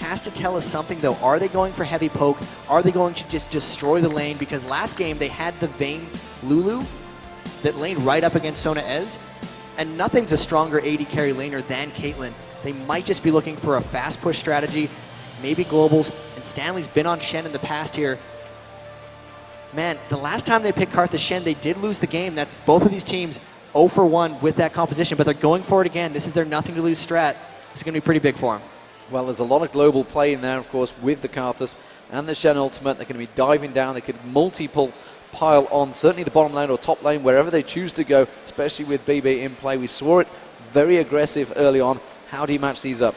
has to tell us something, though. Are they going for heavy poke? Are they going to just destroy the lane? Because last game, they had the Vayne Lulu that laned right up against Sona Ez, and nothing's a stronger AD carry laner than Caitlyn. They might just be looking for a fast push strategy, maybe globals, and Stanley's been on Shen in the past here. Man, the last time they picked Karthus Shen, they did lose the game. That's both of these teams 0 for 1 with that composition, but they're going for it again. This is their nothing to lose strat. It's going to be pretty big for them. Well, there's a lot of global play in there, of course, with the Karthus and the Shen ultimate. They're going to be diving down. They could multiple pile on, certainly the bottom lane or top lane, wherever they choose to go, especially with BB in play. We saw it very aggressive early on. How do you match these up?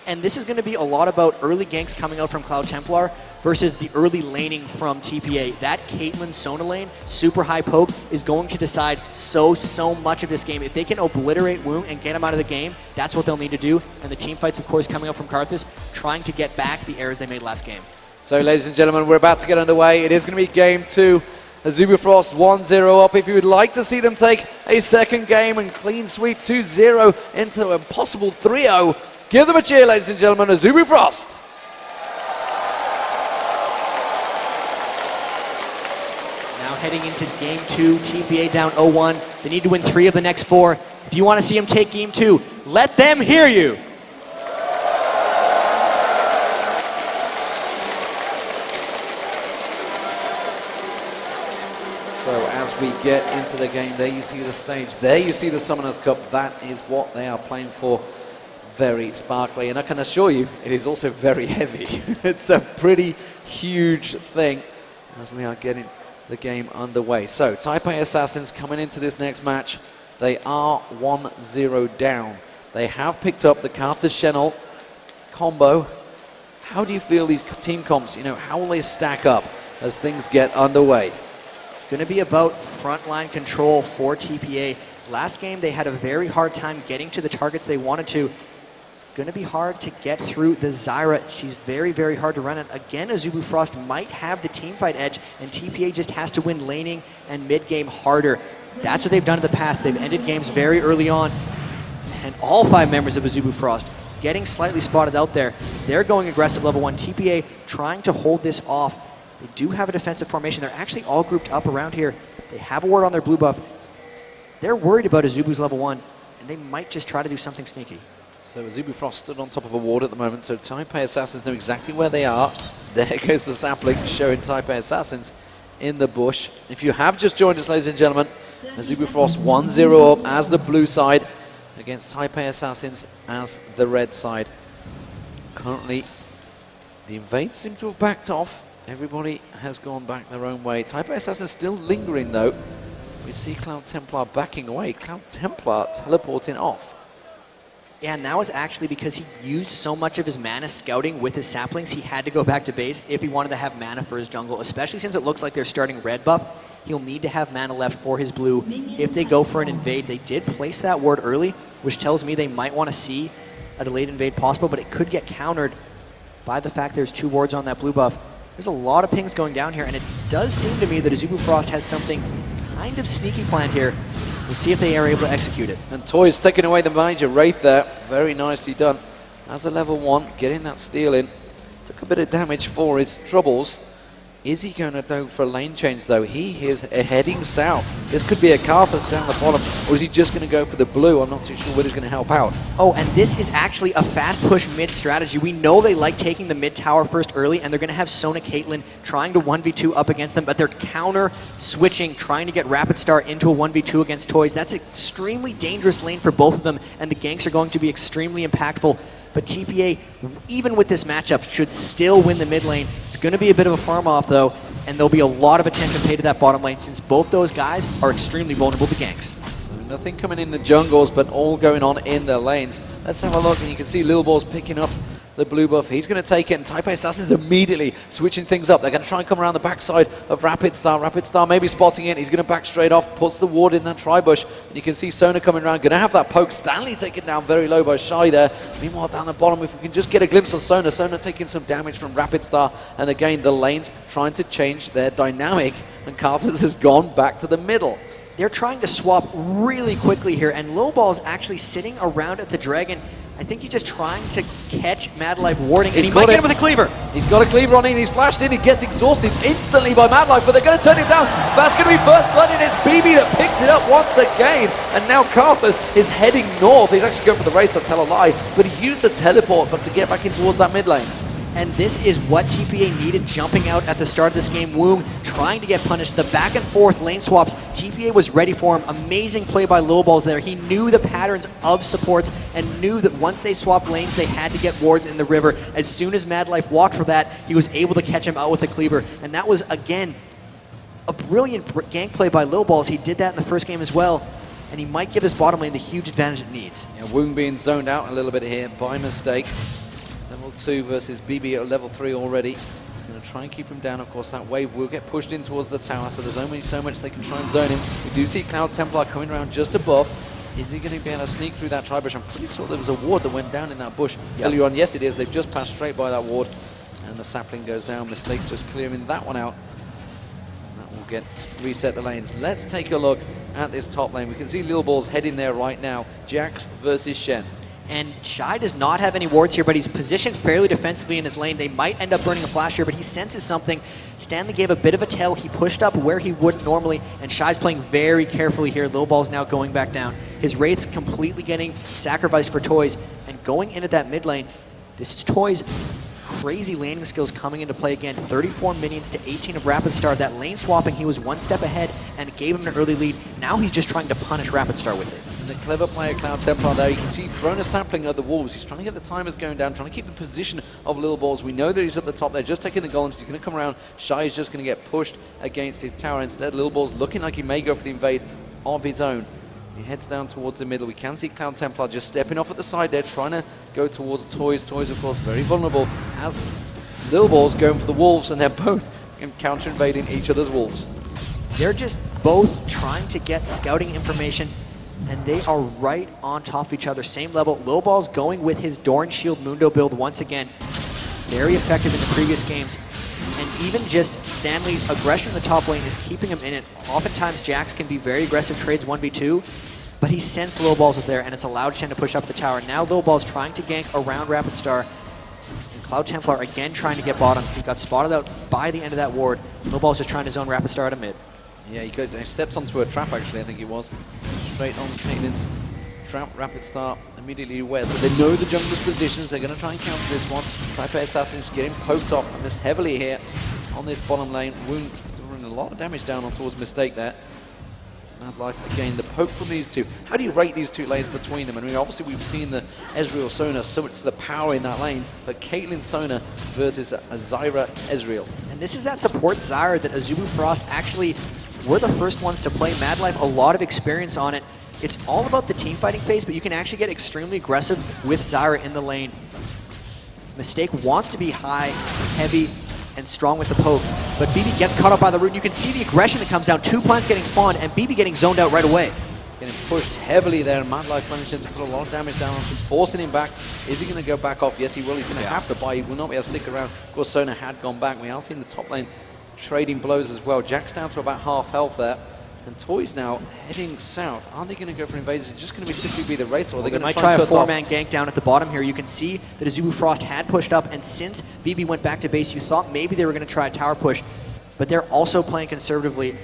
And this is going to be a lot about early ganks coming out from Cloud Templar versus the early laning from TPA. That Caitlyn Sona lane, super high poke, is going to decide so much of this game. If they can obliterate Woong and get him out of the game, that's what they'll need to do. And the team fights, of course, coming up from Karthus, trying to get back the errors they made last game. So, ladies and gentlemen, we're about to get underway. It is going to be game 2. Azubu Frost 1-0 up. If you would like to see them take a second game and clean sweep 2-0 into a possible 3-0, give them a cheer, ladies and gentlemen. Azubu Frost. Now heading into game 2, TPA down 0-1. They need to win 3 of the next 4. If you want to see them take game 2, let them hear you. So as we get into the game, there you see the stage, there you see the Summoners Cup. That is what they are playing for. Very sparkly, and I can assure you it is also very heavy. It's a pretty huge thing as we are getting the game underway. So Taipei Assassins coming into this next match, they are 1-0 down. They have picked up the Karthus Shen ult combo. How do you feel these team comps, how will they stack up as things get underway? Going to be about frontline control for TPA. Last game, they had a very hard time getting to the targets they wanted to. It's going to be hard to get through the Zyra. She's very, very hard to run. And again, Azubu Frost might have the teamfight edge, and TPA just has to win laning and mid-game harder. That's what they've done in the past. They've ended games very early on. And all 5 members of Azubu Frost getting slightly spotted out there. They're going aggressive level 1. TPA trying to hold this off. They do have a defensive formation. They're actually all grouped up around here. They have a ward on their blue buff. They're worried about Azubu's level 1, and they might just try to do something sneaky. So Azubu Frost stood on top of a ward at the moment, so Taipei Assassins know exactly where they are. There goes the sapling showing Taipei Assassins in the bush. If you have just joined us, ladies and gentlemen, Azubu Frost 1-0 up as the blue side against Taipei Assassins as the red side. Currently, the Invade seem to have backed off. Everybody has gone back their own way. Taipei Assassins still lingering though. We see Cloud Templar backing away. Cloud Templar teleporting off. Yeah, and that was actually because he used so much of his mana scouting with his saplings, he had to go back to base if he wanted to have mana for his jungle, especially since it looks like they're starting red buff. He'll need to have mana left for his blue if they go for an invade. They did place that ward early, which tells me they might want to see a delayed invade possible, but it could get countered by the fact there's 2 wards on that blue buff. There's a lot of pings going down here, and it does seem to me that Azubu Frost has something kind of sneaky planned here. We'll see if they are able to execute it. And Toy's taking away the major Wraith there. Very nicely done. As a level 1, getting that steal in. Took a bit of damage for his troubles. Is he going to go for a lane change though? He is heading south. This could be a Karthus down the bottom, or is he just going to go for the blue? I'm not too sure whether he's going to help out. Oh, and this is actually a fast push mid strategy. We know they like taking the mid tower first early, and they're going to have Sona Caitlyn trying to 1v2 up against them, but they're counter switching, trying to get Rapid Star into a 1v2 against Toys. That's an extremely dangerous lane for both of them, and the ganks are going to be extremely impactful. But TPA, even with this matchup, should still win the mid lane. It's going to be a bit of a farm off though, and there'll be a lot of attention paid to that bottom lane since both those guys are extremely vulnerable to ganks. So nothing coming in the jungles, but all going on in the lanes. Let's have a look, and you can see Lil Ball's picking up the blue buff. He's going to take it, and Taipei Assassins immediately switching things up. They're going to try and come around the backside of Rapid Star. Rapid Star maybe spotting it. He's going to back straight off, puts the ward in that tri-bush, and you can see Sona coming around. Going to have that poke. Stanley taken down very low by Shy there. Meanwhile, down the bottom, if we can just get a glimpse of Sona. Sona taking some damage from Rapid Star, and again, the lanes trying to change their dynamic, and Karthus has gone back to the middle. They're trying to swap really quickly here, and Lil Ball's actually sitting around at the Dragon. I think he's just trying to catch Mad Life warding, and He's he might got get it. him with a cleaver. He's got a cleaver on in, he's flashed in, he gets exhausted instantly by Mad Life, but they're going to turn him down. That's going to be first blood, and it's BB that picks it up once again. And now Carthus is heading north. He's actually going for the race, I'll tell a lie, but he used the teleport but to get back in towards that mid lane. And this is what TPA needed, jumping out at the start of this game. Woong trying to get punished. The back and forth lane swaps, TPA was ready for him. Amazing play by Little Balls there. He knew the patterns of supports and knew that once they swapped lanes, they had to get wards in the river. As soon as Mad Life walked for that, he was able to catch him out with the cleaver. And that was, again, a brilliant gank play by Little Balls. He did that in the first game as well. And he might give this bottom lane the huge advantage it needs. Yeah, Woong being zoned out a little bit here by mistake. Level 2 versus BB at level 3 already. Going to try and keep him down. Of course, that wave will get pushed in towards the tower, so there's only so much they can try and zone him. We do see Cloud Templar coming around just above. Is he going to be able to sneak through that tri-bush? I'm pretty sure there was a ward that went down in that bush earlier on. Yes, it is. They've just passed straight by that ward, and the sapling goes down. Mistake just clearing that one out. And that will get reset the lanes. Let's take a look at this top lane. We can see Lil Balls heading there right now. Jax versus Shen. And Shy does not have any wards here, but he's positioned fairly defensively in his lane. They might end up burning a flash here, but he senses something. Stanley gave a bit of a tell. He pushed up where he wouldn't normally, and Shy's playing very carefully here. Lil Ball's now going back down. His Wraith's completely getting sacrificed for Toys, and going into that mid lane, this is Toys' crazy laning skills coming into play again. 34 minions to 18 of Rapid Star. That lane swapping, he was one step ahead, and it gave him an early lead. Now he's just trying to punish Rapid Star with it. And the clever player Cloud Templar there, you can see throwing a sapling at the wolves. He's trying to get the timers going down, trying to keep the position of Lil Balls. We know that he's at the top there, just taking the golems. He's going to come around. Shy is just going to get pushed against his tower. Instead, Lil Balls looking like he may go for the invade of his own. He heads down towards the middle. We can see Cloud Templar just stepping off at the side there, trying to go towards Toys. Toys, of course, very vulnerable as Lil Balls going for the wolves, and they're both counter-invading each other's wolves. They're just both trying to get scouting information, and they are right on top of each other, same level. Lil Ball's going with his Doran Shield Mundo build once again. Very effective in the previous games. And even just Stanley's aggression in the top lane is keeping him in it. Oftentimes Jax can be very aggressive trades 1v2, but he sensed Lil Balls was there, and it's allowed Shen to push up the tower. Now Lil Ball's trying to gank around Rapid Star. Cloud Templar again trying to get bottom. He got spotted out by the end of that ward. Lil Ball's just trying to zone Rapid Star at a mid. Yeah, he steps onto a trap, actually, I think it was. Straight on Caitlin's trap. Rapid Star immediately aware. So they know the jungler's positions. They're going to try and counter this one. Taipei Assassins getting poked off and this heavily here on this bottom lane. Wound doing a lot of damage down on towards Mistake there. Mad Life again, the poke from these two. How do you rate these two lanes between them? I mean, obviously we've seen the Ezreal Sona, so it's the power in that lane, but Caitlyn Sona versus Zyra Ezreal. And this is that support Zyra that Azubu Frost actually were the first ones to play. Mad Life, a lot of experience on it. It's all about the team fighting phase, but you can actually get extremely aggressive with Zyra in the lane. Mistake wants to be high, heavy, and strong with the poke, but BB gets caught up by the root. You can see the aggression that comes down. 2 plants getting spawned, and BB getting zoned out right away. Getting pushed heavily there, and Mad Life managing to put a lot of damage down on him, forcing him back. Is he going to go back off? Yes, he will. He's going to have to buy. He will not be able to stick around. Of course, Sona had gone back. We are seeing the top lane trading blows as well. Jack's down to about half health there. And Toys now heading south. Are they going to go for invaders? Is it just going to be simply be the Wraiths, or are they going to try a 4-man gank down at the bottom here? You can see that Azubu Frost had pushed up, and since BB went back to base, you thought maybe they were going to try a tower push, but they're also playing conservatively,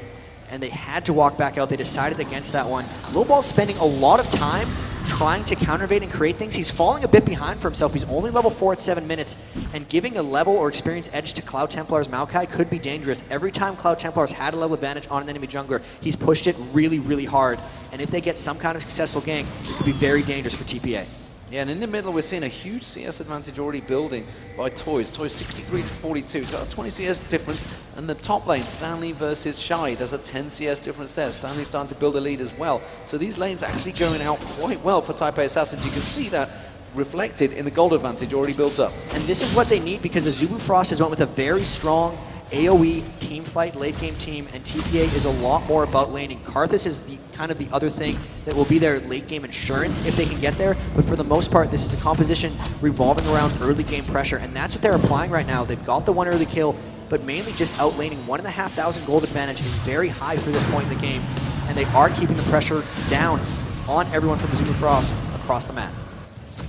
and they had to walk back out. They decided against that one. Lil Ball's spending a lot of time trying to counter-invade and create things. He's falling a bit behind for himself. He's only level 4 at 7 minutes, and giving a level or experience edge to Cloud Templar's Maokai could be dangerous. Every time Cloud Templar's had a level advantage on an enemy jungler, he's pushed it really, really hard. And if they get some kind of successful gank, it could be very dangerous for TPA. Yeah, and in the middle, we're seeing a huge CS advantage already building by Toys. Toys 63 to 42. He's got a 20 CS difference. And the top lane, Stanley versus Shy, there's a 10 CS difference there. Stanley's starting to build a lead as well. So these lanes actually going out quite well for Taipei Assassins. You can see that reflected in the gold advantage already built up. And this is what they need, because Azubu Frost has went with a very strong AoE team fight late game team, and TPA is a lot more about laning. Karthus is the kind of the other thing that will be their late game insurance if they can get there, but for the most part this is a composition revolving around early game pressure, and that's what they're applying right now. They've got the one early kill, but mainly just outlaning. 1,500 gold advantage is very high for this point in the game, and they are keeping the pressure down on everyone from Azubu Frost across the map.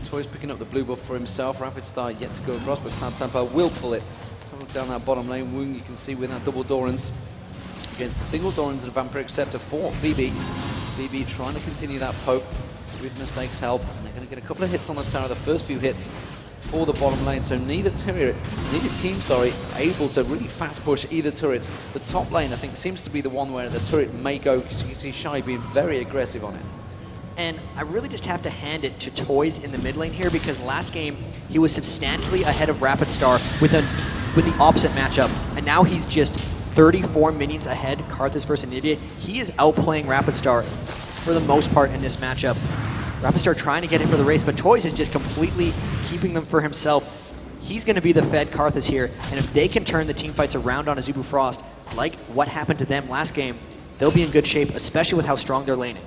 Toys picking up the blue buff for himself. Rapid Star yet to go across, but Cloud Tempo will pull it. So look down that bottom lane. Woong, you can see with that double Dorans against the single Dorans and Vampiric Scepter for BB. BB trying to continue that poke with Mistake's help. And they're going to get a couple of hits on the tower, the first few hits for the bottom lane. So neither team, able to really fast push either turrets. The top lane, I think, seems to be the one where the turret may go, because you can see Shy being very aggressive on it. And I really just have to hand it to Toys in the mid lane here, because last game he was substantially ahead of Rapid Star with the opposite matchup, and now he's just 34 minions ahead, Karthus versus Anivia. He is outplaying Rapid Star for the most part in this matchup. Rapid Star trying to get him for the race, but Toys is just completely keeping them for himself. He's going to be the fed Karthus here, and if they can turn the team fights around on Azubu Frost, like what happened to them last game, they'll be in good shape, especially with how strong they're laning.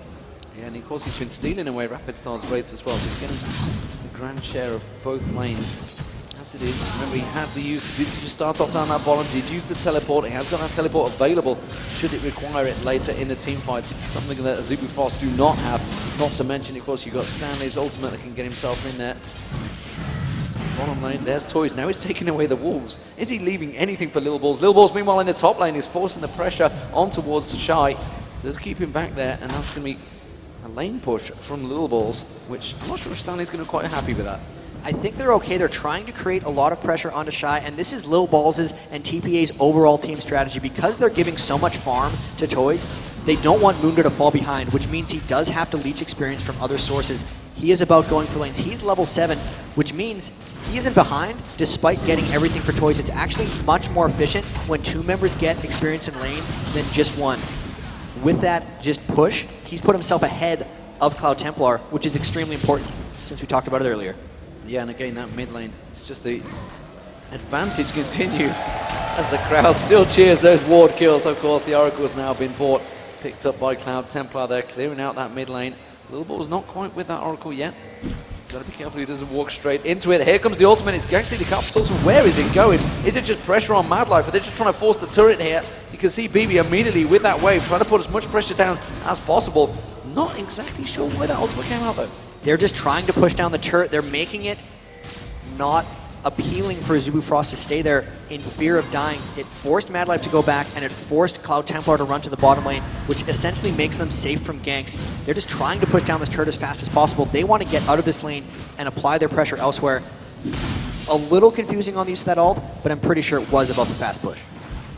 Yeah, and of course he's been stealing away Rapid Star's rates as well. So he's getting a grand share of both lanes. As it is, remember he had the use, did you start off down that bottom, did use the teleport, he has got that teleport available should it require it later in the team fights. Something that Azubu Frost do not have, not to mention of course you've got Stanley's ultimate that can get himself in there. Bottom lane, there's Toys, now he's taking away the Wolves. Is he leaving anything for Lil Balls? Lil Balls meanwhile in the top lane is forcing the pressure on towards Shy. Does keep him back there, and that's going to be a lane push from Lil Balls, which I'm not sure if Stanley's going to be quite happy with that. I think they're okay. They're trying to create a lot of pressure onto Shy, and this is Lil Balls' and TPA's overall team strategy. Because they're giving so much farm to Toys, they don't want Moonga to fall behind, which means he does have to leech experience from other sources. He is about going for lanes. He's level 7, which means he isn't behind despite getting everything for Toys. It's actually much more efficient when 2 members get experience in lanes than just one. With that just push, he's put himself ahead of Cloud Templar, which is extremely important since we talked about it earlier. Yeah, and again, that mid lane, it's just the advantage continues as the crowd still cheers those ward kills. Of course, the Oracle's now been bought, picked up by Cloud Templar. They're clearing out that mid lane. Lil Ball's not quite with that Oracle yet. Gotta be careful he doesn't walk straight into it. Here comes the ultimate. It's actually the capital. So where is it going? Is it just pressure on Mad Life? Are they just trying to force the turret here? You can see BB immediately with that wave trying to put as much pressure down as possible. Not exactly sure where that ultimate came out though. They're just trying to push down the turret. They're making it not appealing for Azubu Frost to stay there in fear of dying. It forced Mad Life to go back, and it forced Cloud Templar to run to the bottom lane, which essentially makes them safe from ganks. They're just trying to push down this turret as fast as possible. They want to get out of this lane and apply their pressure elsewhere. A little confusing on the use of that ult, but I'm pretty sure it was about the fast push.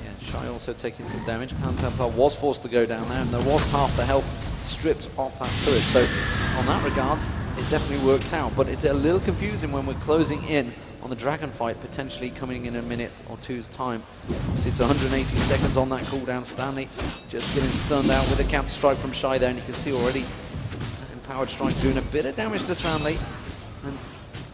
Yeah, Shy also taking some damage. Cloud Templar was forced to go down there, and there was half the health stripped off that turret. So on that regards, it definitely worked out, but it's a little confusing when we're closing in on the Dragon fight, potentially coming in a minute or two's time. So it's 180 seconds on that cooldown. Stanley just getting stunned out with a counter strike from Shy there, and you can see already Empowered Strike doing a bit of damage to Stanley. And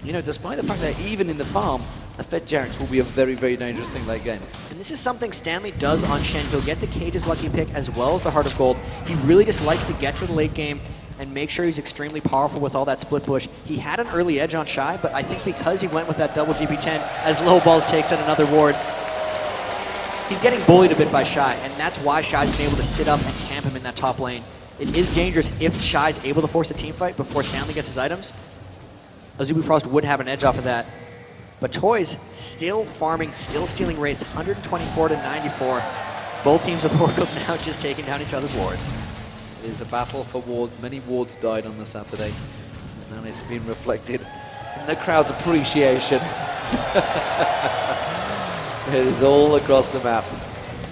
you know, despite the fact that even in the farm, the Fed Jax will be a very, very dangerous thing late game. And this is something Stanley does on Shen. He'll get the Cage's lucky pick as well as the Heart of Gold. He really just likes to get to the late game and make sure he's extremely powerful with all that split push. He had an early edge on Shy, but I think because he went with that double GP10 as Lil Balls takes out another ward, he's getting bullied a bit by Shy, and that's why Shy's been able to sit up and camp him in that top lane. It is dangerous if Shy's able to force a team fight before Stanley gets his items. Azubu Frost would have an edge off of that. But Toys still farming, still stealing rates, 124 to 94. Both teams with Oracles now just taking down each other's wards. It is a battle for wards. Many wards died on the Saturday. And it's been reflected in the crowd's appreciation. It is all across the map.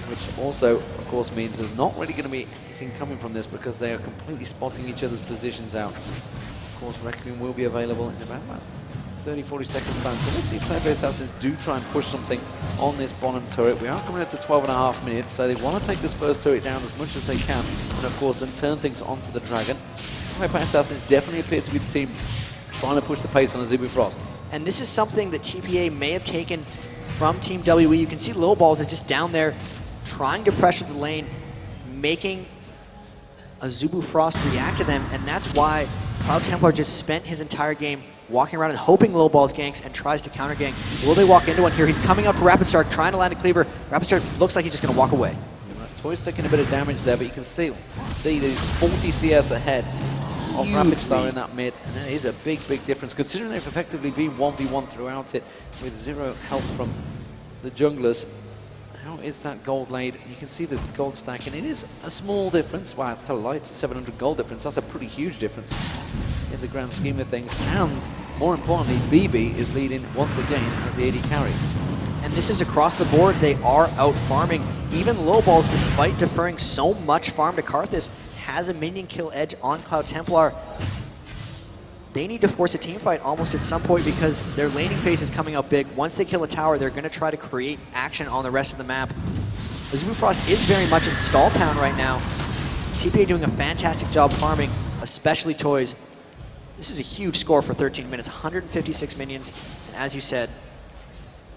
Which also, of course, means there's not really going to be anything coming from this because they are completely spotting each other's positions out. Of course, Requiem will be available in about 30-40 seconds time. So let's see if Taipei Assassins do try and push something on this bottom turret. We are coming up to 12.5 minutes, so they want to take this first turret down as much as they can, and of course then turn things onto the Dragon. Taipei Assassins definitely appear to be the team trying to push the pace on Azubu Frost. And this is something that TPA may have taken from Team WE. You can see Lil Balls is just down there trying to pressure the lane, making Azubu Frost react to them, and that's why Cloud Templar just spent his entire game walking around and hoping Lil Balls ganks and tries to counter gank. Will they walk into one here? He's coming up for Rapid Star, trying to land a cleaver. Rapid Star looks like he's just going to walk away. Toy's taking a bit of damage there, but you can see that he's 40 CS ahead of Rapid Star in that mid, and that is a big, big difference, considering they've effectively been 1v1 throughout it with 0 help from the junglers. How is that gold laid? You can see the gold stacking. It is a small difference. Wow, it's a light 700 gold difference. That's a pretty huge difference in the grand scheme of things. And more importantly, BB is leading once again as the AD carry. And this is across the board. They are out farming. Even low balls, despite deferring so much farm to Karthus, has a minion kill edge on Cloud Templar. They need to force a team fight almost at some point because their laning phase is coming up big. Once they kill a tower, they're going to try to create action on the rest of the map. Azubu Frost is very much in stall town right now. TPA doing a fantastic job farming, especially toys. This is a huge score for 13 minutes, 156 minions. And as you said,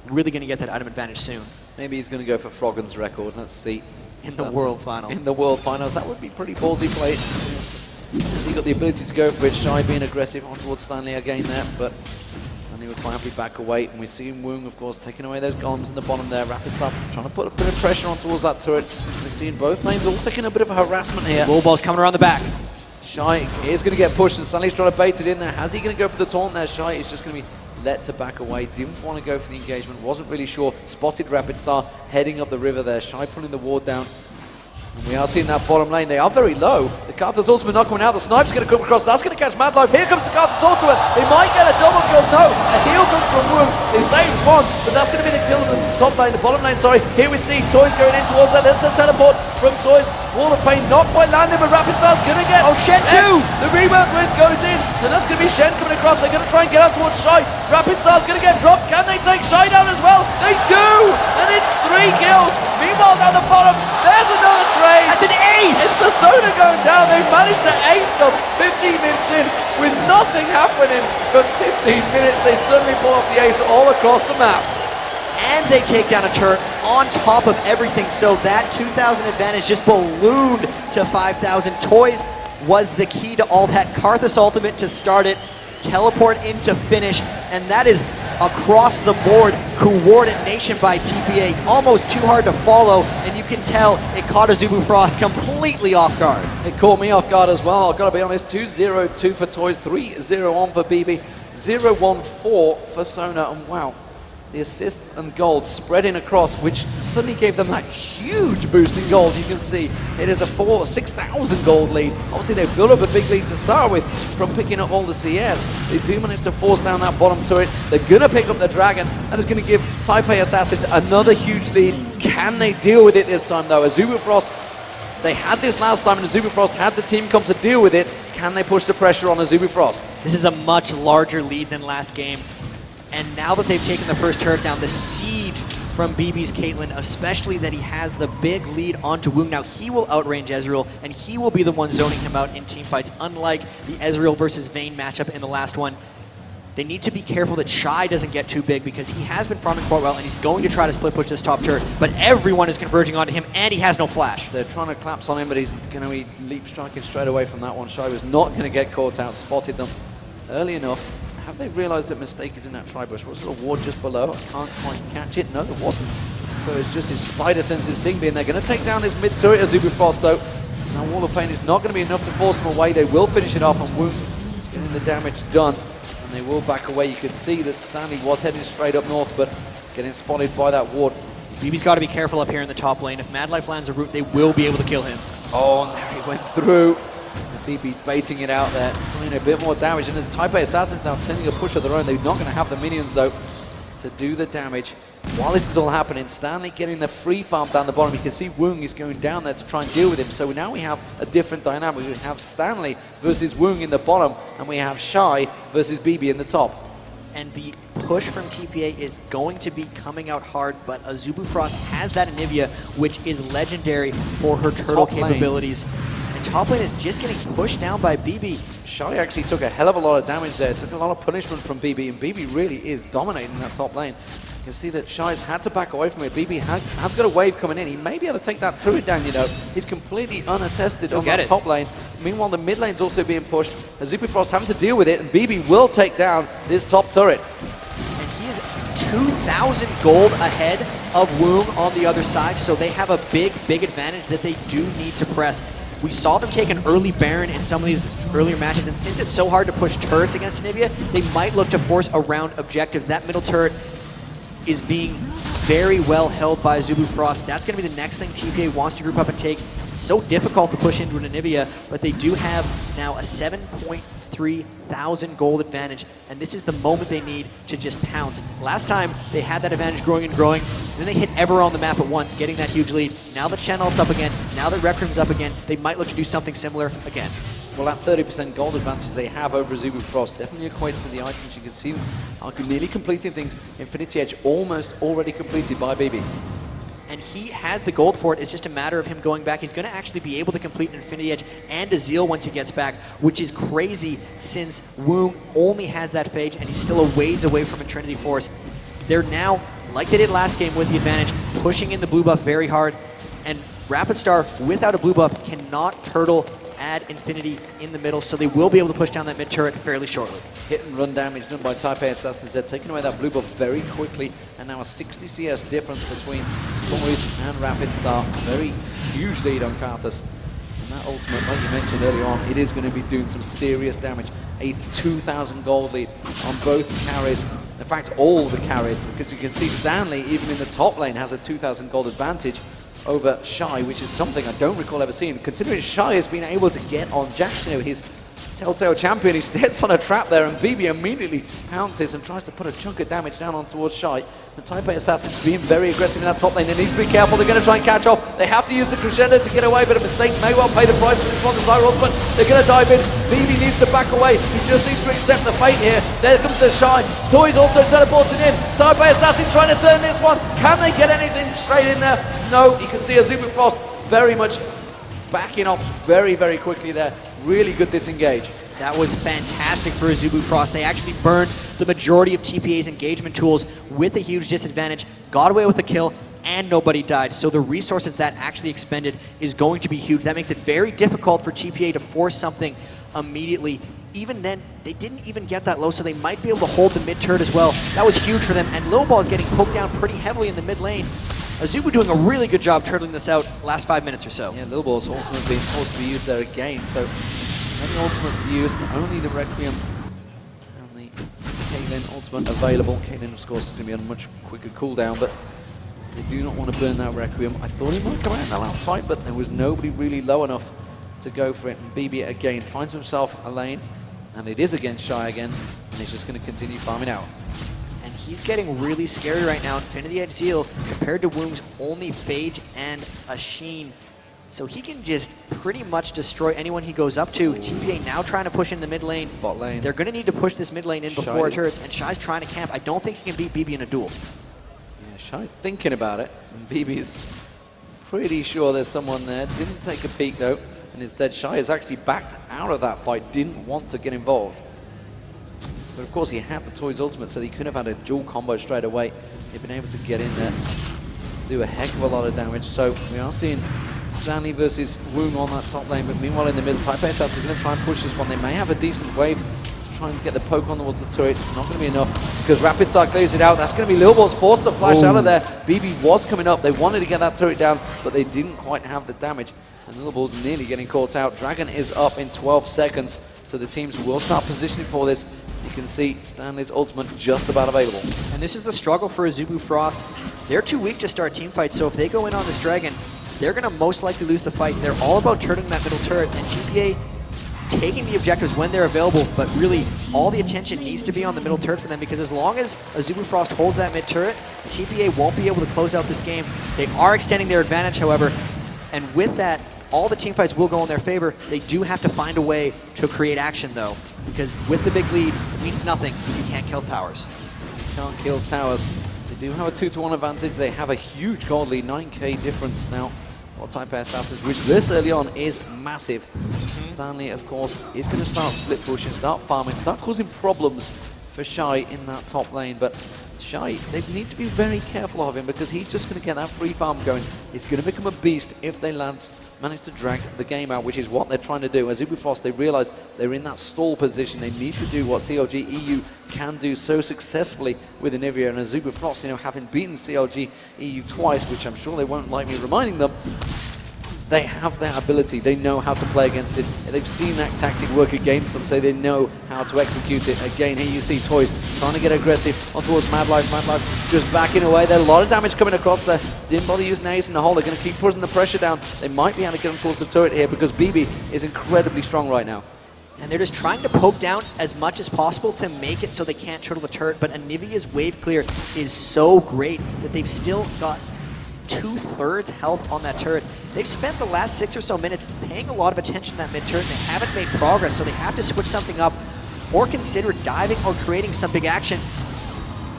really going to get that item advantage soon. Maybe he's going to go for Froggen's record. Let's see. In the World Finals. In the World Finals. That would be pretty ballsy play. Has he got the ability to go for it? Shy being aggressive on towards Stanley again there, but Stanley would quite happily back away. And we see Woong, of course, taking away those golems in the bottom there. Rapid Star trying to put a bit of pressure on towards that turret. We're seeing both lanes all taking a bit of a harassment here. Low ball's coming around the back. Shy is going to get pushed, and Stanley's trying to bait it in there. How's he going to go for the taunt there? Shy is just going to be let to back away. Didn't want to go for the engagement. Wasn't really sure. Spotted Rapid Star heading up the river there. Shy pulling the ward down. And we are seeing that bottom lane. They are very low. The Karthus ultimate not coming out. The sniper's going to come across. That's going to catch Mad Life. Here comes the Karthus ultimate. They might get a double kill. No. A heal comes from Woong. They saved one, but that's going to be the kill in the top lane, the bottom lane, sorry. Here we see Toys going in towards that. There's the teleport from Toys. Wall of Pain not quite landing, but Rapid Star's going to get... Oh, Shen too! The rebound wave goes in, and that's going to be Shen coming across. They're going to try and get out towards Shy. Rapid Star's going to get dropped. Can they take Shy down as well? They do! And it's 3 kills. Meanwhile, down the bottom, there's another trade. That's an ace! It's the Sona going down. They've managed to ace them 15 minutes in with nothing happening for 15 minutes. They suddenly pull off the ace all across the map. And they take down a turret on top of everything, so that 2,000 advantage just ballooned to 5,000. Toys was the key to all that. Karthus ultimate to start it, teleport into finish, and that is across the board coordination by TPA. Almost too hard to follow, and you can tell it caught Azubu Frost completely off guard. It caught me off guard as well, I've got to be honest. 2-0-2 for Toys, 3-0-1 for BB, 0-1-4 for Sona, and wow. The assists and gold spreading across, which suddenly gave them that huge boost in gold. You can see it is a 6,000 gold lead. Obviously, they've built up a big lead to start with from picking up all the CS. They do manage to force down that bottom turret. They're going to pick up the dragon. That is going to give Taipei Assassins another huge lead. Can they deal with it this time, though? Azubu Frost, they had this last time, and Azubu Frost had the team come to deal with it. Can they push the pressure on Azubu Frost? This is a much larger lead than last game. And now that they've taken the first turret down, the siege from BB's Caitlyn, especially that he has the big lead onto Woong. Now he will outrange Ezreal, and he will be the one zoning him out in team fights, unlike the Ezreal versus Vayne matchup in the last one. They need to be careful that Shy doesn't get too big because he has been farming quite well, and he's going to try to split push this top turret, but everyone is converging onto him, and he has no flash. They're trying to collapse on him, but he's going to be leap striking straight away from that one. Shy was not going to get caught out, spotted them early enough. Have they realized that Mistake is in that tri-bush? Was there a ward just below? I can't quite catch it. No, it wasn't. So it's just his spider senses ding being. They're going to take down this mid turret Azubu Frost, though. Now Wall of Pain is not going to be enough to force them away. They will finish it off, and Woong getting the damage done. And they will back away. You could see that Stanley was heading straight up north, but getting spotted by that ward. BB's got to be careful up here in the top lane. If Mad Life lands a root, they will be able to kill him. Oh, and there he went through. BB baiting it out there, doing a bit more damage, and as Taipei Assassins now turning a push of their own, they're not going to have the minions though to do the damage. While this is all happening, Stanley getting the free farm down the bottom. You can see Woong is going down there to try and deal with him. So now we have a different dynamic. We have Stanley versus Woong in the bottom, and we have Shy versus BB in the top. And the push from TPA is going to be coming out hard, but Azubu Frost has that Anivia, which is legendary for her turtle capabilities. And top lane is just getting pushed down by BB. Shy actually took a hell of a lot of damage there, took a lot of punishment from BB, and BB really is dominating that top lane. You can see that Shy's had to back away from it. BB has got a wave coming in. He may be able to take that turret down, you know. He's completely unattested on that top lane. Meanwhile, the mid lane's also being pushed. Azubu Frost having to deal with it, and BB will take down this top turret. And he is 2,000 gold ahead of Woong on the other side, so they have a big advantage that they do need to press. We saw them take an early Baron in some of these earlier matches, and since it's so hard to push turrets against Anivia, they might look to force around objectives. That middle turret is being very well held by Azubu Frost. That's going to be the next thing TPA wants to group up and take. It's so difficult to push into an Anivia, but they do have now a 7.3 thousand gold advantage, and this is the moment they need to just pounce. Last time, they had that advantage growing and growing, and then they hit everywhere on the map at once, getting that huge lead. Now that Chanel's up again, now that Requiem's up again, they might look to do something similar again. Well, that 30% gold advantage they have over Azubu Frost definitely equates for the items. You can see them are nearly completing things. Infinity Edge almost already completed by BB. And he has the gold for it. It's just a matter of him going back. He's going to actually be able to complete an Infinity Edge and a Zeal once he gets back, which is crazy since Woong only has that Phage and he's still a ways away from a Trinity Force. They're now, like they did last game with the advantage, pushing in the blue buff very hard. And Rapid Star, without a blue buff, cannot turtle add Infinity in the middle, so they will be able to push down that mid turret fairly shortly. Hit and run damage done by Taipei Assassins. They're taking away that blue buff very quickly, and now a 60 CS difference between Toys and Rapid Star. Very huge lead on Karthus. And that ultimate, like you mentioned earlier on, it is going to be doing some serious damage. A 2,000 gold lead on both carries. In fact, all the carries, because you can see Stanley, even in the top lane, has a 2,000 gold advantage over Shy, which is something I don't recall ever seeing. Considering Shy has been able to get on Jax, you know, his Telltale champion, he steps on a trap there, and BB immediately pounces and tries to put a chunk of damage down on towards Shy. The Taipei Assassins being very aggressive in that top lane. They need to be careful. They're going to try and catch off. They have to use the crescendo to get away, but a mistake may well pay the price for this one. The Zyra ultimate. They're going to dive in. BB needs to back away. He just needs to accept the fate here. There comes the Shy. Toys also teleporting in. Taipei Assassin trying to turn this one. Can they get anything straight in there? No. You can see Azubu Frost very much backing off very, very quickly there. Really good disengage. That was fantastic for Azubu Frost. They actually burned the majority of TPA's engagement tools with a huge disadvantage, got away with the kill, and nobody died. So the resources that actually expended is going to be huge. That makes it very difficult for TPA to force something immediately. Even then, they didn't even get that low, so they might be able to hold the mid turret as well. That was huge for them, and Lil Ball is getting poked down pretty heavily in the mid lane. Azubu doing a really good job turtling this out last 5 minutes or so. Yeah, Lil Ball's ultimate being forced to be used there again, so many ultimates used, only the Requiem and the Caitlyn ultimate available. Caitlyn, of course, is going to be on a much quicker cooldown, but they do not want to burn that Requiem. I thought he might come out in that last fight, but there was nobody really low enough to go for it. And BB again finds himself a lane, and it is against Shy again, and he's just going to continue farming out. And he's getting really scary right now. Infinity Edge Zeal compared to Woong's only Phage and a Sheen. So he can just pretty much destroy anyone he goes up to. TPA now trying to push in the mid lane. Bot lane. They're going to need to push this mid lane in before turrets, and Shy's trying to camp. I don't think he can beat BB in a duel. Yeah, Shy's thinking about it, and BB's pretty sure there's someone there. Didn't take a peek though, and instead Shy has actually backed out of that fight, didn't want to get involved. But of course he had the Toys ultimate, so he could have had a dual combo straight away. He'd been able to get in there, do a heck of a lot of damage. So we are seeing Stanley versus Woong on that top lane, but meanwhile in the middle, Taipei Assassin is going to try and push this one. They may have a decent wave to try and get the poke on towards the turret. It's not going to be enough because Rapid Star clears it out. That's going to be Lil Ball's forced to flash out of there. BB was coming up. They wanted to get that turret down, but they didn't quite have the damage. And Lil Ball's nearly getting caught out. Dragon is up in 12 seconds, so the teams will start positioning for this. You can see Stanley's ultimate just about available. And this is the struggle for Azubu Frost. They're too weak to start team fights, so if they go in on this Dragon, they're going to most likely lose the fight. They're all about turning that middle turret, and TPA taking the objectives when they're available, but really all the attention needs to be on the middle turret for them, because as long as Azubu Frost holds that mid turret, TPA won't be able to close out this game. They are extending their advantage, however, and with that, all the team fights will go in their favor. They do have to find a way to create action, though, because with the big lead, it means nothing if you can't kill towers. Can't kill towers. They do have a 2-to-1 advantage. They have a huge gold lead, 9k difference now for Taipei Assassins, which this early on is massive. Stanley, of course, is going to start split pushing, start farming, start causing problems for Shy in that top lane, but Shy, they need to be very careful of him because he's just going to get that free farm going. He's going to become a beast if they manage to drag the game out, which is what they're trying to do. Azubu Frost, they realize they're in that stall position. They need to do what CLG EU can do so successfully with Anivia, and Azubu Frost, you know, having beaten CLG EU twice, which I'm sure they won't like me reminding them, They have that ability. They know how to play against it. They've seen that tactic work against them, so they know how to execute it. Again, here you see Toys trying to get aggressive on towards Mad Life. Mad Life just backing away. There's a lot of damage coming across there. Didn't bother using Ace in the hole. They're going to keep putting the pressure down. They might be able to get them towards the turret here because BB is incredibly strong right now. And they're just trying to poke down as much as possible to make it so they can't turtle the turret. But Anivia's wave clear is so great that they've still got 2/3 health on that turret. They've spent the last 6 or so minutes paying a lot of attention to that mid-turret, and they haven't made progress, so they have to switch something up or consider diving or creating some big action.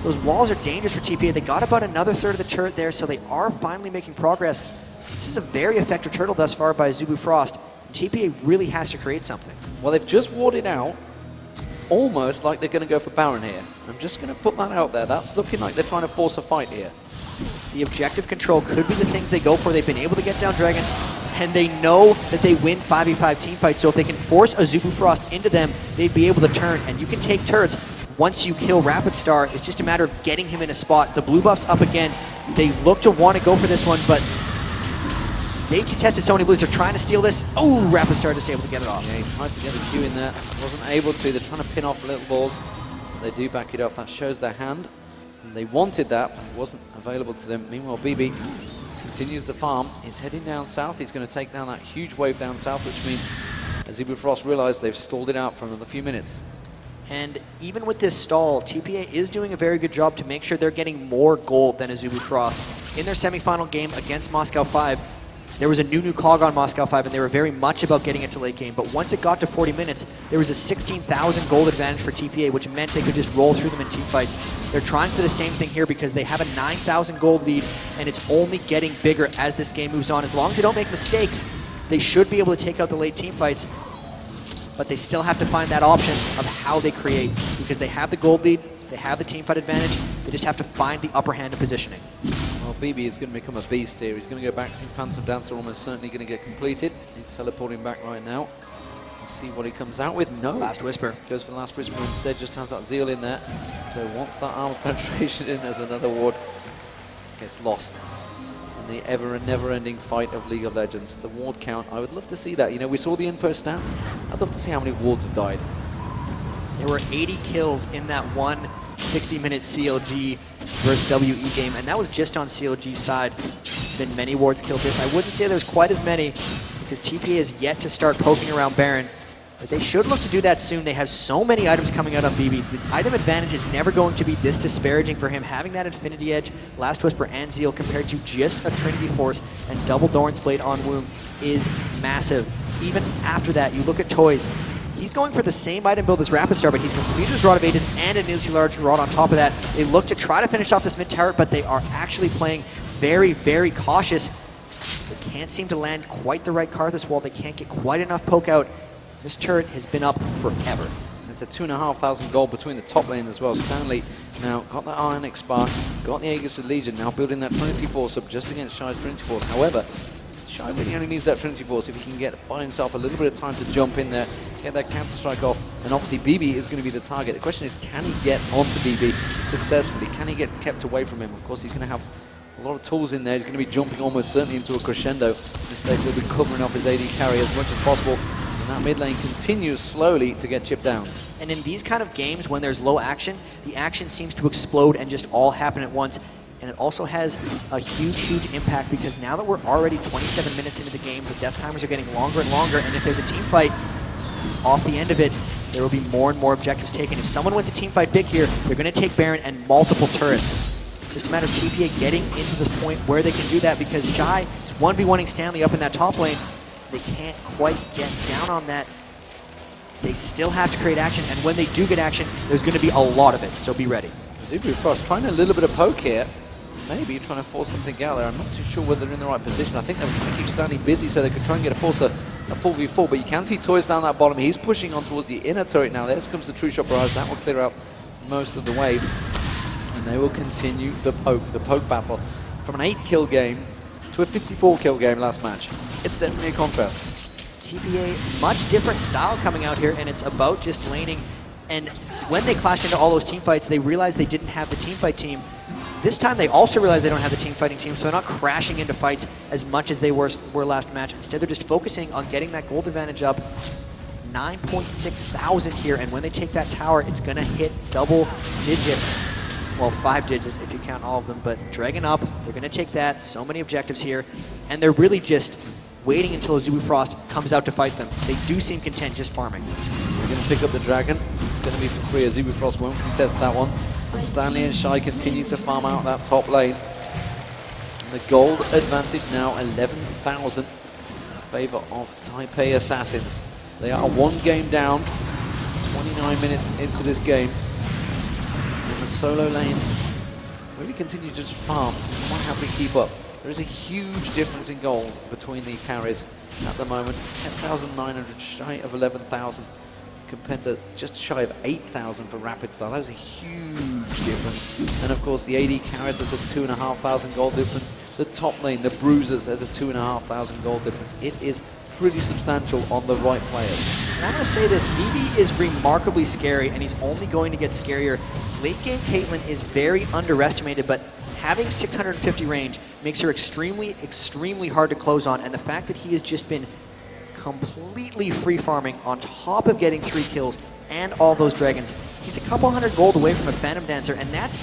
Those walls are dangerous for TPA. They got about another third of the turret there, so they are finally making progress. This is a very effective turtle thus far by Azubu Frost. TPA really has to create something. Well, they've just warded out, almost like they're going to go for Baron here. I'm just going to put that out there. That's looking like they're trying to force a fight here. The objective control could be the things they go for. They've been able to get down dragons, and they know that they win 5v5 team fights, so if they can force Azubu Frost into them, they'd be able to turn, and you can take turrets once you kill Rapid Star. It's just a matter of getting him in a spot. The blue buff's up again. They look to want to go for this one, but they've contested so many blues. They're trying to steal this. Oh, Rapid Star just able to get it off. Yeah, he tried to get the Q in there. Wasn't able to. They're trying to pin off little balls. They do back it off. That shows their hand. And they wanted that, but it wasn't available to them. Meanwhile, BB continues the farm. He's heading down south. He's going to take down that huge wave down south, which means Azubu Frost realized they've stalled it out for another few minutes. And even with this stall, TPA is doing a very good job to make sure they're getting more gold than Azubu Frost. In their semifinal game against Moscow 5, there was a new cog on Moscow 5, and they were very much about getting it to late game. But once it got to 40 minutes, there was a 16,000 gold advantage for TPA, which meant they could just roll through them in team fights. They're trying for the same thing here because they have a 9,000 gold lead, and it's only getting bigger as this game moves on. As long as they don't make mistakes, they should be able to take out the late team fights. But they still have to find that option of how they create, because they have the gold lead, they have the team fight advantage, they just have to find the upper hand in positioning. Well, BB is going to become a beast here. He's going to go back. I think Phantom Dancer almost certainly going to get completed. He's teleporting back right now. Let's see what he comes out with. No. Last Whisper. Goes for the Last Whisper instead, just has that Zeal in there. So once that armor penetration in, there's another ward. Gets lost in the ever and never-ending fight of League of Legends. The ward count, I would love to see that. You know, we saw the info stats. I'd love to see how many wards have died. There were 80 kills in that one 60-minute CLG versus WE game, and that was just on CLG's side. Been many wards killed this. I wouldn't say there's quite as many because TPA has yet to start poking around Baron, but they should look to do that soon. They have so many items coming out on BB. The item advantage is never going to be this disparaging for him. Having that Infinity Edge, Last Whisper, and Zeal compared to just a Trinity Force and double Doran's Blade on Womb is massive. Even after that, you look at Toys. He's going for the same item build as Rapid Star, but he's completed his Rod of Aegis and a Nuclear Large Rod on top of that. They look to try to finish off this mid turret, but they are actually playing very, very cautious. They can't seem to land quite the right Karthus wall. They can't get quite enough poke out. This turret has been up forever. It's a 2,500 gold between the top lane as well. Stanley now got that Ionic Spark, got the Aegis of Legion, now building that Trinity Force up just against Shy's Trinity Force. However, Shy really only needs that Trinity Force if he can get by himself a little bit of time to jump in there, get that counter strike off, and obviously BB is going to be the target. The question is, can he get onto BB successfully? Can he get kept away from him? Of course, he's going to have a lot of tools in there. He's going to be jumping almost certainly into a crescendo. Mistake will be covering off his AD carry as much as possible, and that mid lane continues slowly to get chipped down. And in these kind of games, when there's low action, the action seems to explode and just all happen at once. And it also has a huge impact because now that we're already 27 minutes into the game, the death timers are getting longer and longer, and if there's a team fight off the end of it, there will be more and more objectives taken. If someone wins a team fight big here, they're going to take Baron and multiple turrets. It's just a matter of TPA getting into this point where they can do that, because Shy is 1v1ing Stanley up in that top lane. They can't quite get down on that. They still have to create action, and when they do get action, there's going to be a lot of it, so be ready. Azubu Frost trying a little bit of poke here. Maybe trying to force something out there. I'm not too sure whether they're in the right position. I think they were trying to keep Stanley busy so they could try and get a 4v4, but you can see Toys down that bottom. He's pushing on towards the inner turret now. There comes the True Shot Barrage. That will clear out most of the wave. And they will continue the poke battle. From an 8-kill game to a 54-kill game last match. It's definitely a contrast. TPA, much different style coming out here, and it's about just laning. And when they clashed into all those team fights, they realized they didn't have the team fight team. This time they also realize they don't have the team fighting team, so they're not crashing into fights as much as they were last match. Instead, they're just focusing on getting that gold advantage up. 9.6 thousand here, and when they take that tower, it's gonna hit double digits. Well, 5 digits if you count all of them, but Dragon up, they're gonna take that. So many objectives here, and they're really just waiting until Azubu Frost comes out to fight them. They do seem content just farming. They're gonna pick up the Dragon. It's gonna be for free. Azubu Frost won't contest that one. And Stanley and Shy continue to farm out that top lane. And the gold advantage now 11,000 in favor of Taipei Assassins. They are 1 game down, 29 minutes into this game. And the solo lanes really continue to just farm, quite happily keep up. There is a huge difference in gold between the carries at the moment. 10,900 shy of 11,000 compared to just shy of 8,000 for Rapid Star. That is a huge difference. And of course the AD carries, there's a 2,500 gold difference. The top lane, the Bruisers, there's a 2,500 gold difference. It is pretty substantial on the right players. And I'm going to say this, Vivi is remarkably scary, and he's only going to get scarier. Late game Caitlyn is very underestimated, but having 650 range makes her extremely, extremely hard to close on, and the fact that he has just been completely free farming on top of getting 3 kills and all those dragons. He's a couple hundred gold away from a Phantom Dancer, and that's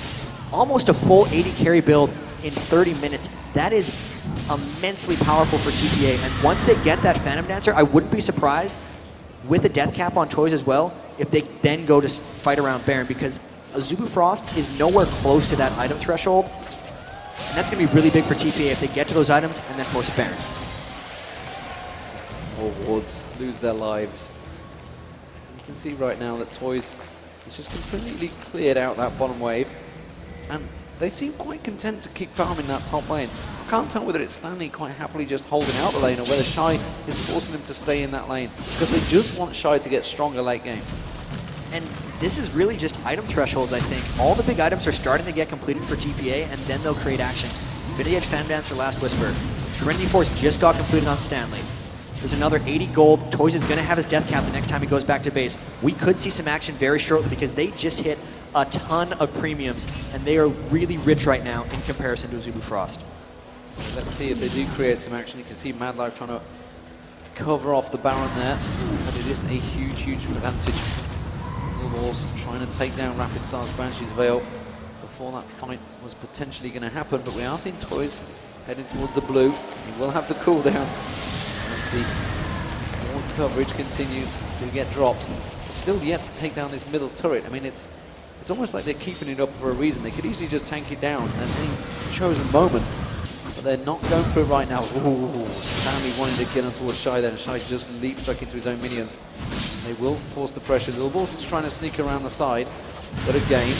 almost a full 80 carry build in 30 minutes. That is immensely powerful for TPA, and once they get that Phantom Dancer, I wouldn't be surprised with a death cap on toys as well if they then go to fight around Baron, because Azubu Frost is nowhere close to that item threshold, and that's going to be really big for TPA if they get to those items and then force a Baron. All wards lose their lives. You can see right now that Toys has just completely cleared out that bottom wave, and they seem quite content to keep farming that top lane. I can't tell whether it's Stanley quite happily just holding out the lane or whether Shy is forcing him to stay in that lane, because they just want Shy to get stronger late game. And this is really just item thresholds, I think. All the big items are starting to get completed for TPA, and then they'll create action. Infinity Edge, Phantom Dancer, Last Whisper. Trinity Force just got completed on Stanley. There's another 80 gold. Toys is going to have his death cap the next time he goes back to base. We could see some action very shortly because they just hit a ton of premiums, and they are really rich right now in comparison to Azubu Frost. So let's see if they do create some action. You can see Mad Life trying to cover off the Baron there, but it is a huge, huge advantage. Wolves trying to take down Rapid Star's Banshee's Veil before that fight was potentially going to happen, but we are seeing Toys heading towards the blue. He will have the cooldown as the ward coverage continues to get dropped. But still yet to take down this middle turret. I mean, it's almost like they're keeping it up for a reason. They could easily just tank it down at any chosen moment, but they're not going for it right now. Ooh, Stanley wanting to get on towards Shy there, and Shy just leaps back into his own minions. They will force the pressure. The Wolves is trying to sneak around the side, but again,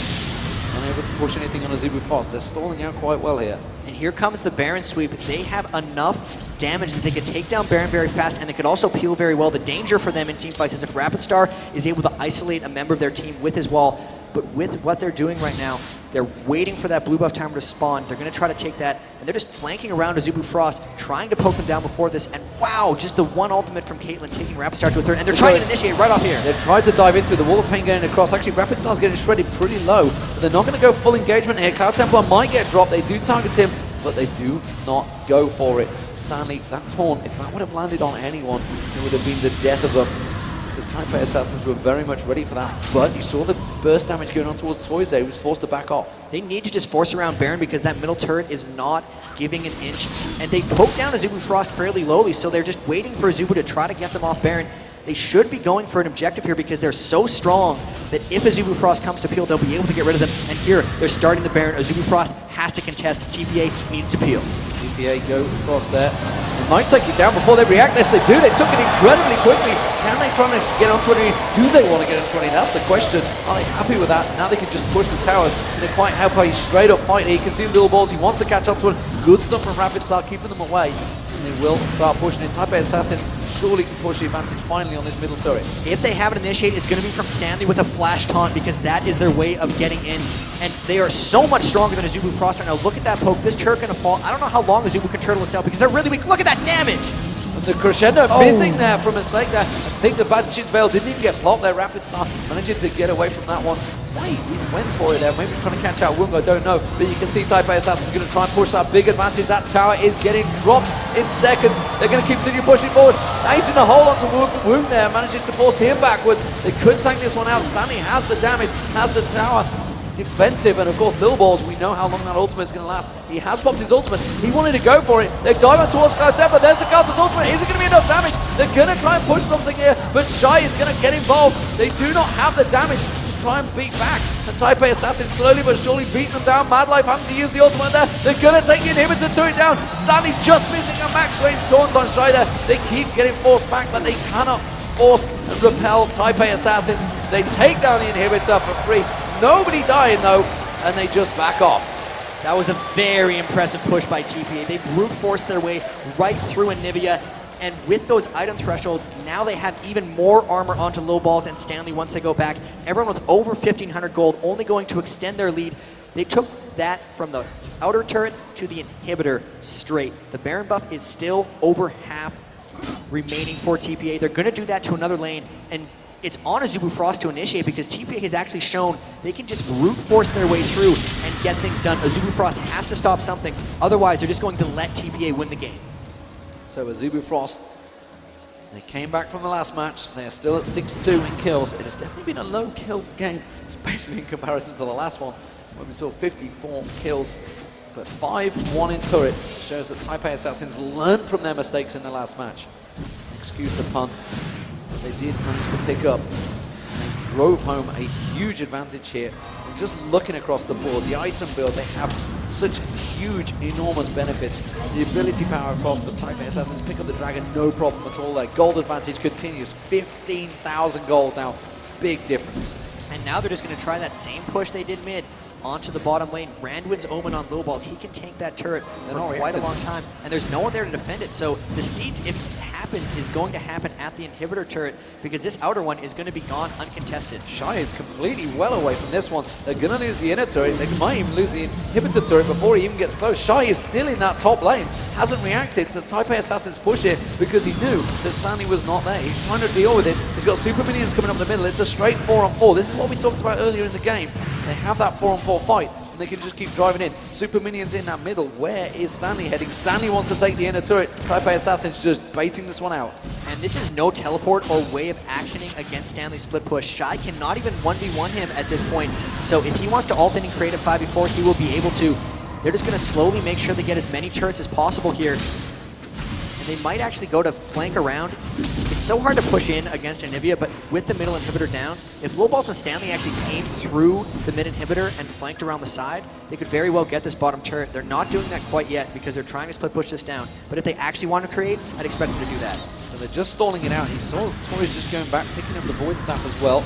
unable to push anything on Azubu Frost. They're stalling out quite well here. And here comes the Baron sweep. They have enough damage that they could take down Baron very fast, and they could also peel very well. The danger for them in team fights is if Rapid Star is able to isolate a member of their team with his wall. But with what they're doing right now, they're waiting for that blue buff timer to spawn. They're going to try to take that, and they're just flanking around Azubu Frost, trying to poke them down before this. And wow, just the one ultimate from Caitlyn taking Rapid Star to a third, and they're trying to initiate right off here. They've tried to dive into it. The Wall of Pain going across. Actually, Rapid Star's getting shredded pretty low, but they're not going to go full engagement here. Cloud Templar might get dropped. They do target him, but they do not go for it. Stanley, that taunt, if that would have landed on anyone, it would have been the death of them. The Taipei Assassins were very much ready for that, but you saw the burst damage going on towards Toys there. He was forced to back off. They need to just force around Baron because that middle turret is not giving an inch, and they poke down Azubu Frost fairly lowly, so they're just waiting for Azubu to try to get them off Baron. They should be going for an objective here because they're so strong that if Azubu Frost comes to peel, they'll be able to get rid of them. And here, they're starting the Baron. Azubu Frost has to contest. TPA needs to peel. TPA go across there. They might take it down before they react. Yes, they do. They took it incredibly quickly. Can they try to get on 20? Do they want to get on 20? That's the question. Are they happy with that? Now they can just push the towers. And they quite have a straight up fight here. You can see the little balls. He wants to catch up to it. Good stuff from Rapid Star, keeping them away. And they will start pushing it. Taipei Assassins surely can push the advantage finally on this middle turret. If they have it initiate, it's going to be from Stanley with a flash taunt because that is their way of getting in. And they are so much stronger than Azubu Frost right now. Look at that poke. This turret going to fall. I don't know how long Azubu can turtle this out because they're really weak. Look at that damage! And the crescendo missing there from a snake there. I think the Banshee's Veil didn't even get popped there. Rapid Star managing to get away from that one. Wait, he went for it there. Maybe he's trying to catch out Wung, I don't know. But you can see Taipei Assassin's going to try and push that big advantage. That tower is getting dropped in seconds. They're going to continue pushing forward. Nice in the hole onto Wung there, managing to force him backwards. They could tank this one out. Stanley has the damage, has the tower. Defensive, and of course Lil Balls, we know how long that ultimate is going to last. He has popped his ultimate. He wanted to go for it. They dive on towards Cloud Temple. There's the Cloud's ultimate. Is it going to be enough damage? They're going to try and push something here, but Shy is going to get involved. They do not have the damage to try and beat back. And Taipei Assassin slowly but surely beating them down. Mad Life having to use the ultimate there. They're going to take the inhibitor to it down. Stanley just missing a max range taunt on Shy there. They keep getting forced back, but they cannot force and repel Taipei Assassins. They take down the inhibitor for free. Nobody dying though, and they just back off. That was a very impressive push by TPA. They brute forced their way right through Anivia, and with those item thresholds, now they have even more armor onto Low Balls and Stanley once they go back. Everyone with over 1,500 gold, only going to extend their lead. They took that from the outer turret to the inhibitor straight. The Baron buff is still over half remaining for TPA. They're going to do that to another lane, and it's on Azubu Frost to initiate because TPA has actually shown they can just brute force their way through and get things done. Azubu Frost has to stop something, otherwise they're just going to let TPA win the game. So Azubu Frost, they came back from the last match. They're still at 6-2 in kills. It has definitely been a low kill game, especially in comparison to the last one, where we saw 54 kills. But 5-1 in turrets shows that Taipei Assassins learned from their mistakes in the last match. Excuse the pun. They did manage to pick up. They drove home a huge advantage here. And just looking across the board, the item build, they have such huge, enormous benefits. The ability power across the Taipei Assassins pick up the dragon, no problem at all. Their gold advantage continues. 15,000 gold now. Big difference. And now they're just going to try that same push they did mid onto the bottom lane. Randwin's Omen on Low Balls. He can tank that turret for quite a long time, and there's no one there to defend it. So the siege, if it happens, is going to happen at the inhibitor turret because this outer one is going to be gone uncontested. Shy is completely well away from this one. They're going to lose the inner turret. They might even lose the inhibitor turret before he even gets close. Shy is still in that top lane. Hasn't reacted to the Taipei Assassin's push here because he knew that Stanley was not there. He's trying to deal with it. He's got super minions coming up the middle. It's a straight 4-on-4. This is what we talked about earlier in the game. They have that 4-on-4 fight, and they can just keep driving in. Super minions in that middle. Where is Stanley heading? Stanley wants to take the inner turret. Taipei Assassin's just baiting this one out. And this is no teleport or way of actioning against Stanley's split push. Shy cannot even 1v1 him at this point. So if he wants to ult in and create a 5v4, he will be able to. They're just going to slowly make sure they get as many turrets as possible here. And they might actually go to flank around. It's so hard to push in against Anivia, but with the middle inhibitor down, if Low Balls and Stanley actually came through the mid inhibitor and flanked around the side, they could very well get this bottom turret. They're not doing that quite yet because they're trying to split push this down. But if they actually want to create, I'd expect them to do that. So they're just stalling it out. He saw Tori's just going back, picking up the Void Staff as well.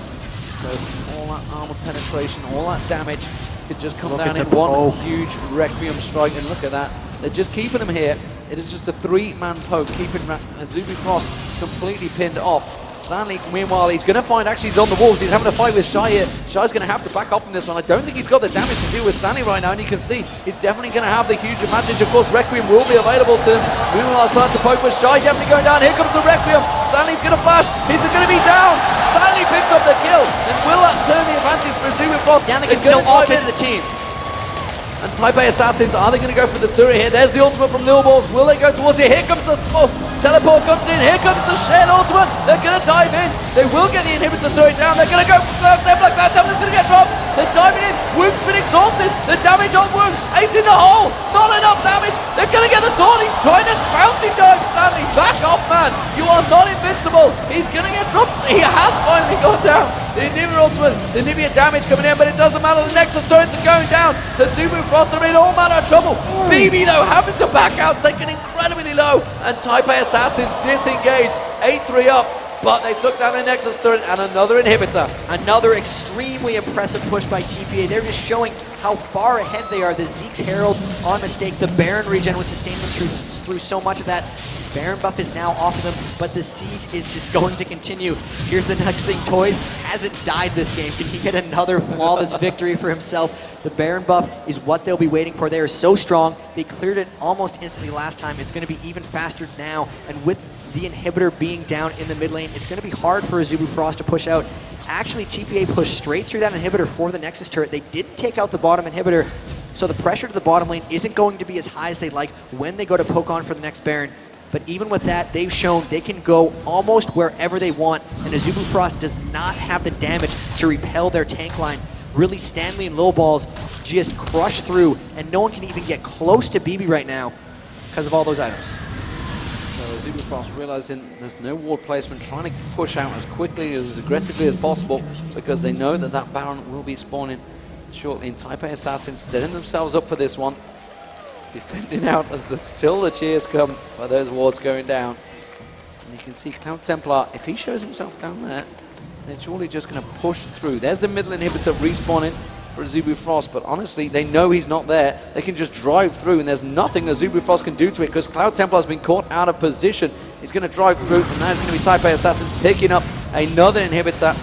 So all that armor penetration, all that damage could just come down in one huge Requiem strike. And look at that. They're just keeping him here. It is just a 3-man poke, keeping Azubu Frost completely pinned off. Stanley, meanwhile, he's going to find, actually he's on the walls, he's having a fight with Shy here. Shy's going to have to back off from this one. I don't think he's got the damage to deal with Stanley right now, and you can see he's definitely going to have the huge advantage. Of course, Requiem will be available to him. Meanwhile, starting to poke with Shy, definitely going down. Here comes the Requiem. Stanley's going to flash. He's going to be down. Stanley picks up the kill, and will that turn the advantage for Azubu Frost? Stanley can still ult into the team. And Taipei Assassins, are they going to go for the turret here? There's the ultimate from Lil Balls. Will they go towards it? Here comes the teleport comes in. Here comes the shared ultimate. They're going to dive in. They will get the inhibitor turret down. They're going to go for Cloud Temple. Cloud Temple's going to get dropped. They're diving in. Woong's been exhausted. The damage on Woong. Ace in the hole. Not enough damage. They're going to get the taunt. He's trying to fountain dive Stanley. Back off, man. You are not invincible. He's going to get dropped. He has finally gone down. The Anivia ultimate, the Anivia damage coming in, but it doesn't matter. The Nexus turrets are going down. The Azubu Frost are in all manner of trouble. BB though having to back out, taken incredibly low, and Taipei Assassins disengaged. 8-3 up, but they took down a Nexus turret and another inhibitor. Another extremely impressive push by TPA. They're just showing how far ahead they are. The Zeke's Herald on mistake. The Baron regen was sustaining them through so much of that. Baron buff is now off of them, but the siege is just going to continue. Here's the next thing. Toys hasn't died this game. Can he get another flawless victory for himself? The Baron buff is what they'll be waiting for. They are so strong. They cleared it almost instantly last time. It's going to be even faster now, and with the inhibitor being down in the mid lane, it's going to be hard for Azubu Frost to push out. Actually, TPA pushed straight through that inhibitor for the Nexus turret. They didn't take out the bottom inhibitor, so the pressure to the bottom lane isn't going to be as high as they'd like when they go to poke on for the next Baron. But even with that, they've shown they can go almost wherever they want, and Azubu Frost does not have the damage to repel their tank line. Really, Stanley and Lil Balls just crush through, and no one can even get close to BB right now because of all those items. So Azubu Frost realizing there's no ward placement, trying to push out as quickly, as aggressively as possible, because they know that that Baron will be spawning shortly. And Taipei Assassins setting themselves up for this one, defending out as still the cheers come by those wards going down. And you can see Cloud Templar, if he shows himself down there, they're surely just going to push through. There's the middle inhibitor respawning for Azubu Frost, but honestly, they know he's not there. They can just drive through, and there's nothing Azubu Frost can do to it, because Cloud Templar has been caught out of position. He's going to drive through, and now it's going to be Taipei Assassins picking up another inhibitor.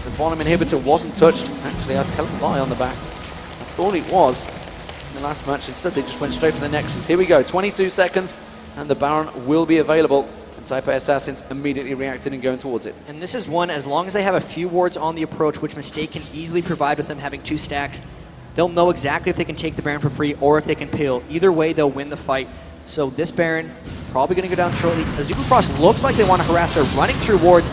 The bottom inhibitor wasn't touched. Actually, I tell a lie on the back. I thought it was in the last match. Instead, they just went straight for the Nexus. Here we go, 22 seconds, and the Baron will be available. Taipei Assassins immediately reacting and going towards it. And this is one, as long as they have a few wards on the approach, which Mistake can easily provide with them having 2 stacks, they'll know exactly if they can take the Baron for free or if they can peel. Either way, they'll win the fight. So this Baron probably going to go down shortly. Azubu Frost looks like they want to harass. They're running through wards.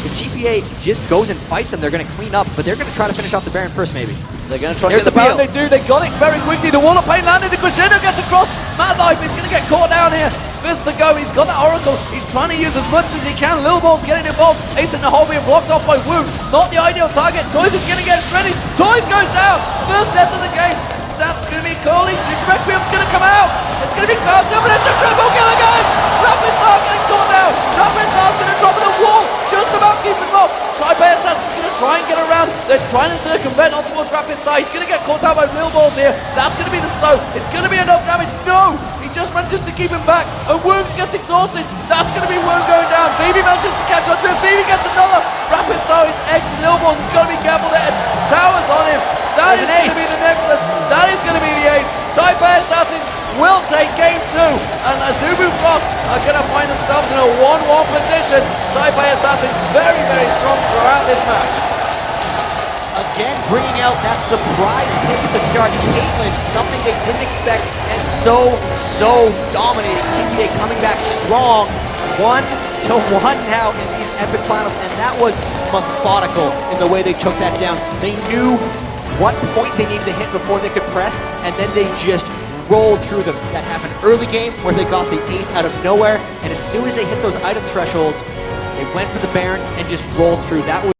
If TPA just goes and fights them, they're going to clean up, but they're going to try to finish off the Baron first, maybe. They're going to try to get the Baron. They do. They got it very quickly. The Wall of Pain landed. The Crescendo gets across. Mad Life is going to get caught down here. Fist to go. He's got the Oracle. He's trying to use as much as he can. Lil Ball's getting involved. Ace and the Hole being blocked off by Wound. Not the ideal target. Toys is going to get ready. Toys goes down. First death of the game. That's going to be calling. Requiem's going to come out. It's going to be Cloud Templar. It's a triple kill again. Rapid Star getting caught down. Rapid Star's going to drop in the wall. Just about keeping him off. Taipei Assassin's going to try and get around. They're trying to circumvent on towards Rapid Star. He's going to get caught out by Lil Balls here. That's going to be the slow. It's going to be enough damage. No! He just manages to keep him back. And Wound gets exhausted. That's going to be Wound going down. BB manages to catch on to him. BB gets another. Rapid Star is X. Lil Balls has got to be careful there. Towers on him. That is going to be the Nexus. That is going to be the ace. Taipei Assassins will take game 2. And Azubu Frost are going to find themselves in a 1-1 position. Taipei Assassins very, very strong throughout this match. Again, bringing out that surprise pick at the start. Caitlyn, something they didn't expect, and so dominating. TPA coming back strong. 1-1 now in these epic finals, and that was methodical in the way they took that down. They knew what point they needed to hit before they could press, and then they just rolled through them. That happened early game where they got the ace out of nowhere, and as soon as they hit those item thresholds, they went for the Baron and just rolled through. That was